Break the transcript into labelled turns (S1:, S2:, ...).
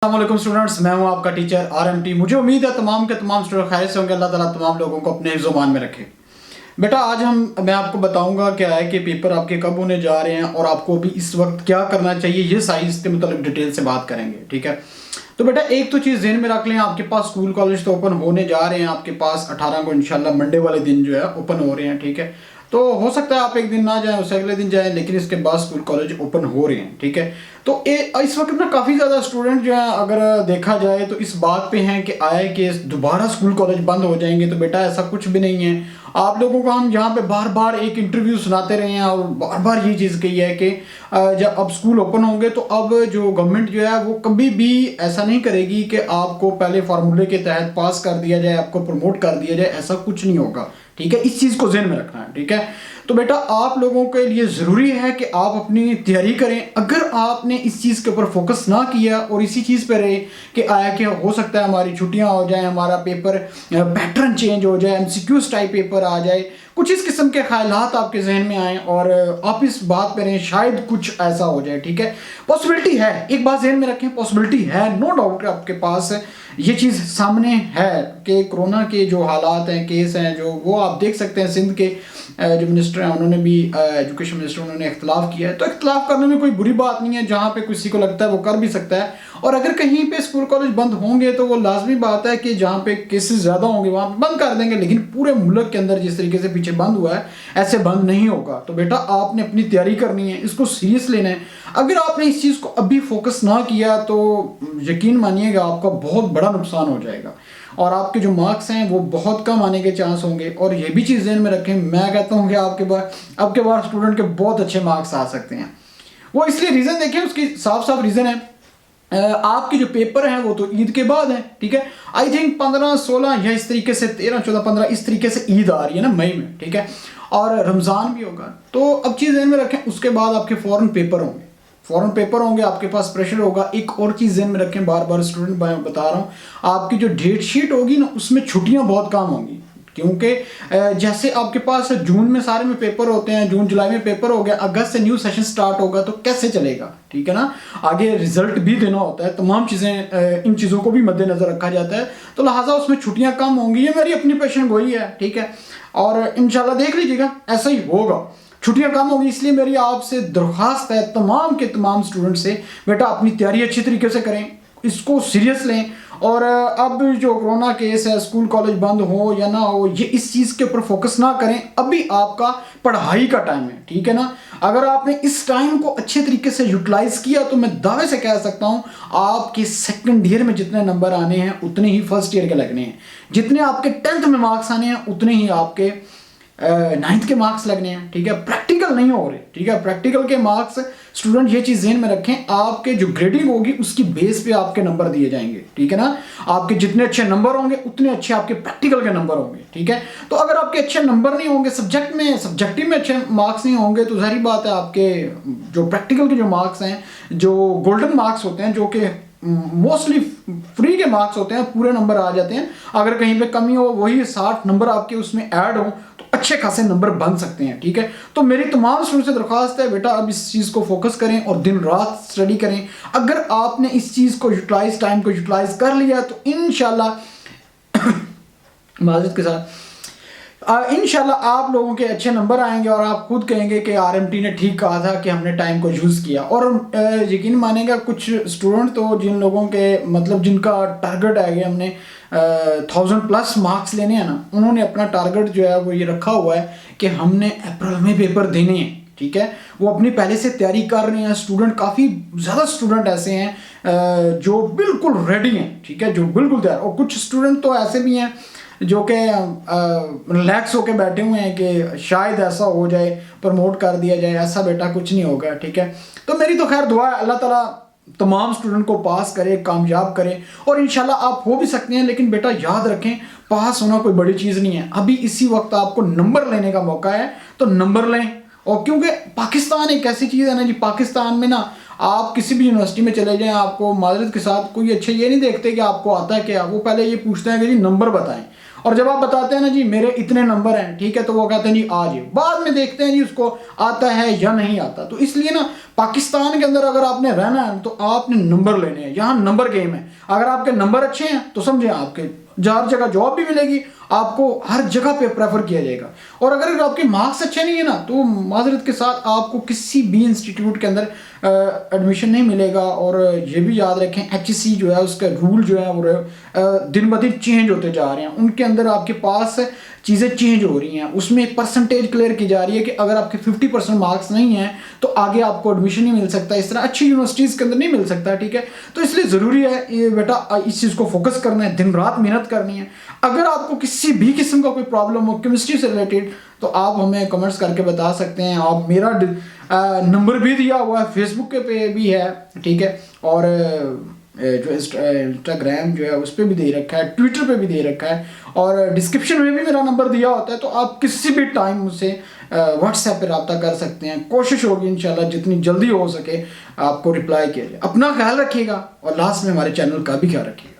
S1: अस्सलाम स्टूडेंट्स, मैं हूं आपका टीचर RMT। मुझे उम्मीद है तमाम के तमाम स्टूडेंट खैर से होंगे। अल्लाह ताला तमाम लोगों को अपने ज़ुबान में रखे। बेटा आज मैं आपको बताऊंगा क्या है कि पेपर आपके कब होने जा रहे हैं और आपको भी इस वक्त क्या करना चाहिए, ये सारी इसके मतलब डिटेल से बात करेंगे। ठीक है, तो बेटा एक तो चीज़ ज़हन में रख लें, आपके पास स्कूल कॉलेज तो ओपन होने जा रहे हैं। आपके पास 18 को इंशाल्लाह मंडे वाले दिन जो है ओपन हो रहे हैं। ठीक है, तो हो सकता है आप एक दिन ना जाएं, उससे अगले दिन जाएं, लेकिन इसके बाद स्कूल कॉलेज ओपन हो रहे हैं। ठीक है, तो इस वक्त ना काफ़ी ज़्यादा स्टूडेंट जो है अगर देखा जाए तो इस बात पे हैं कि आए कि दोबारा स्कूल कॉलेज बंद हो जाएंगे। तो बेटा ऐसा कुछ भी नहीं है। आप लोगों को हम यहाँ पे बार बार एक इंटरव्यू सुनाते रहे हैं और बार बार ये चीज़ कही है कि जब अब स्कूल ओपन होंगे तो अब जो गवर्नमेंट जो है वो कभी भी ऐसा नहीं करेगी कि आपको पहले फार्मूले के तहत पास कर दिया जाए, आपको प्रमोट कर दिया जाए, ऐसा कुछ नहीं होगा। ठीक है, इस चीज़ को ज़हन में रखना है। ठीक है, तो बेटा आप लोगों के लिए ज़रूरी है कि आप अपनी तैयारी करें। अगर आपने इस चीज़ के ऊपर फोकस ना किया और इसी चीज़ पे रहे कि आया कि हो सकता है हमारी छुट्टियां हो जाएं, हमारा पेपर पैटर्न चेंज हो जाए, MCQ टाइप पेपर आ जाए, कुछ इस किस्म के ख्यालात आपके जहन में आए और आप इस बात पे रहें शायद कुछ ऐसा हो जाए। ठीक है, पॉसिबिलिटी है, एक बात जहन में रखें, पॉसिबिलिटी है, नो डाउट आपके पास ये चीज़ सामने है कि कोरोना के जो हालात हैं, केस हैं, जो वो आप देख सकते हैं। सिंध के जो मिनिस्टर हैं उन्होंने भी, एजुकेशन मिनिस्टर, उन्होंने इख्तलाफ किया है। तो इख्तलाफ करने में कोई बुरी बात नहीं है, जहाँ पे किसी को लगता है वो कर भी सकता है। और अगर कहीं पे स्कूल कॉलेज बंद होंगे तो वो लाजमी बात है कि जहाँ पे केसेस ज़्यादा होंगे वहाँ पे बंद कर देंगे, लेकिन पूरे मुल्क के अंदर जिस तरीके से पीछे बंद हुआ है ऐसे बंद नहीं होगा। तो बेटा आपने अपनी तैयारी करनी है, इसको सीरियस लेना है। अगर आपने इस चीज़ को अभी फोकस ना किया तो यकीन मानिएगा आपका बहुत बड़ा नुकसान हो जाएगा और आपके जो मार्क्स हैं वो बहुत कम आने के चांस होंगे। और ये भी चीज़ ज़हन में रखें, मैं कहता हूँ कि आपके बार स्टूडेंट के बहुत अच्छे मार्क्स आ सकते हैं। वो इसलिए रीज़न देखें, उसकी साफ साफ रीज़न है, आपके जो पेपर हैं वो तो ईद के बाद है। ठीक है, आई थिंक 15, 16 या इस तरीके से 13, 14, 15 इस तरीके से ईद आ रही है ना मई में। ठीक है, और रमज़ान भी होगा। तो अब चीज़ ध्यान में रखें, उसके बाद आपके फ़ौरन पेपर होंगे, फ़ौरन पेपर होंगे, आपके पास प्रेशर होगा। एक और चीज़ ध्यान में रखें, बार बार स्टूडेंट बता रहा हूँ, आपकी जो डेट शीट होगी ना उसमें छुट्टियाँ बहुत कम होंगी, क्योंकि जैसे आपके पास जून में सारे में पेपर होते हैं, जून जुलाई में पेपर हो गया, अगस्त से न्यू सेशन स्टार्ट होगा, तो कैसे चलेगा? ठीक है ना, आगे रिजल्ट भी देना होता है, तमाम चीज़ें, इन चीज़ों को भी मद्देनज़र रखा जाता है। तो लिहाजा उसमें छुट्टियां कम होंगी, ये मेरी अपनी पेशन गोई है। ठीक है, और इंशाल्लाह देख लीजिएगा ऐसा ही होगा, छुट्टियां कम होगी। इसलिए मेरी आपसे दरख्वास्त है तमाम के तमाम स्टूडेंट से, बेटा अपनी तैयारी अच्छी तरीके से करें, इसको सीरियस लें। और अब जो कोरोना केस है, स्कूल कॉलेज बंद हो या ना हो, ये इस चीज़ के ऊपर फोकस ना करें। अभी आपका पढ़ाई का टाइम है। ठीक है ना, अगर आपने इस टाइम को अच्छे तरीके से यूटिलाइज किया तो मैं दावे से कह सकता हूँ आपके सेकंड ईयर में जितने नंबर आने हैं उतने ही फर्स्ट ईयर के लगने हैं, जितने आपके 10th में मार्क्स आने हैं उतने ही आपके 9th के मार्क्स लगने हैं। ठीक है, प्रैक्टिकल नहीं हो रहे। ठीक है, प्रैक्टिकल के मार्क्स स्टूडेंट ये चीज़ ज़हन में रखें, आपके जो ग्रेडिंग होगी उसकी बेस पे आपके नंबर दिए जाएंगे। ठीक है ना, आपके जितने अच्छे नंबर होंगे उतने अच्छे आपके प्रैक्टिकल के नंबर होंगे। ठीक है, तो अगर आपके अच्छे नंबर नहीं होंगे, सब्जेक्टिव में अच्छे मार्क्स नहीं होंगे, तो जाहिर बात है आपके जो प्रैक्टिकल के जो मार्क्स हैं, जो गोल्डन मार्क्स होते हैं, जो कि मोस्टली फ्री के मार्क्स होते हैं, पूरे नंबर आ जाते हैं। अगर कहीं पे कमी हो, वही 60 नंबर आपके उसमें ऐड हो तो अच्छे खासे नंबर बन सकते हैं। ठीक है, तो मेरी तमाम स्टूडेंट से दरख्वास्त है, बेटा अब इस चीज़ को फोकस करें और दिन रात स्टडी करें। अगर आपने इस चीज़ को टाइम को यूटिलाइज कर लिया तो इंशाल्लाह माज़रत के साथ इंशाल्लाह आप लोगों के अच्छे नंबर आएंगे और आप खुद कहेंगे कि RMT ने ठीक कहा था कि हमने टाइम को यूज़ किया। और यकीन मानेगा कुछ स्टूडेंट तो जिन लोगों के मतलब जिनका टारगेट है कि हमने 1000+ मार्क्स लेने हैं ना, उन्होंने अपना टारगेट जो है वो ये रखा हुआ है कि हमने अप्रैल में पेपर देने हैं। ठीक है, वो अपनी पहले से तैयारी कर रहे हैं। स्टूडेंट काफ़ी ज़्यादा स्टूडेंट ऐसे हैं जो बिल्कुल रेडी हैं। ठीक है, जो बिल्कुल तैयार, और कुछ स्टूडेंट तो ऐसे भी हैं जो कि रिलैक्स होकर बैठे हुए हैं कि शायद ऐसा हो जाए, प्रमोट कर दिया जाए। ऐसा बेटा कुछ नहीं होगा। ठीक है, तो मेरी तो खैर दुआ है अल्लाह ताला तमाम स्टूडेंट को पास करे, कामयाब करे, और इंशाल्लाह आप हो भी सकते हैं। लेकिन बेटा याद रखें, पास होना कोई बड़ी चीज़ नहीं है। अभी इसी वक्त आपको नंबर लेने का मौका है, तो नंबर लें। और क्योंकि पाकिस्तान एक ऐसी चीज़ है ना जी, पाकिस्तान में ना आप किसी भी यूनिवर्सिटी में चले जाएं, आपको माजरत के साथ कोई अच्छे ये नहीं देखते कि आपको आता है क्या, वो पहले ये पूछते हैं कि जी नंबर बताएं। और जब आप बताते हैं ना जी मेरे इतने नंबर हैं, ठीक है, तो वो कहते हैं जी आज ही, बाद में देखते हैं जी उसको आता है या नहीं आता। तो इसलिए ना पाकिस्तान के अंदर अगर आपने रहना है तो आपने नंबर लेने हैं, यहाँ नंबर गेम है। अगर आपके नंबर अच्छे हैं तो समझे आपके हर जगह जॉब भी मिलेगी, आपको हर जगह पे प्रेफर किया जाएगा। और अगर आपके मार्क्स अच्छे नहीं है ना तो माजरत के साथ आपको किसी भी इंस्टीट्यूट के अंदर एडमिशन नहीं मिलेगा। और ये भी याद रखें HEC जो है उसका रूल जो है वो दिन ब दिन चेंज होते जा रहे हैं, उनके अंदर आपके पास चीज़ें चेंज हो रही हैं, उसमें परसेंटेज क्लियर की जा रही है कि अगर आपके 50% मार्क्स नहीं हैं तो आगे आपको एडमिशन नहीं मिल सकता, इस तरह अच्छी यूनिवर्सिटीज़ के अंदर नहीं मिल सकता, ठीक है। तो इसलिए ज़रूरी है ये बेटा इस चीज़ को फोकस करना है, दिन रात मेहनत करनी है। अगर आपको किसी भी किस्म का कोई प्रॉब्लम हो केमिस्ट्री से रिलेटेड तो आप हमें कमेंट्स करके बता सकते हैं। आप मेरा नंबर भी दिया हुआ है, फेसबुक पे भी है, ठीक है, और जो इंस्टाग्राम जो है उस पर भी दे रखा है, ट्विटर पे भी दे रखा है, और डिस्क्रिप्शन में भी मेरा नंबर दिया होता है। तो आप किसी भी टाइम मुझसे व्हाट्सएप पे रब्ता कर सकते हैं। कोशिश होगी इंशाल्लाह जितनी जल्दी हो सके आपको रिप्लाई किया जाए। अपना ख्याल रखिएगा और लास्ट में हमारे चैनल का भी ख्याल रखिएगा।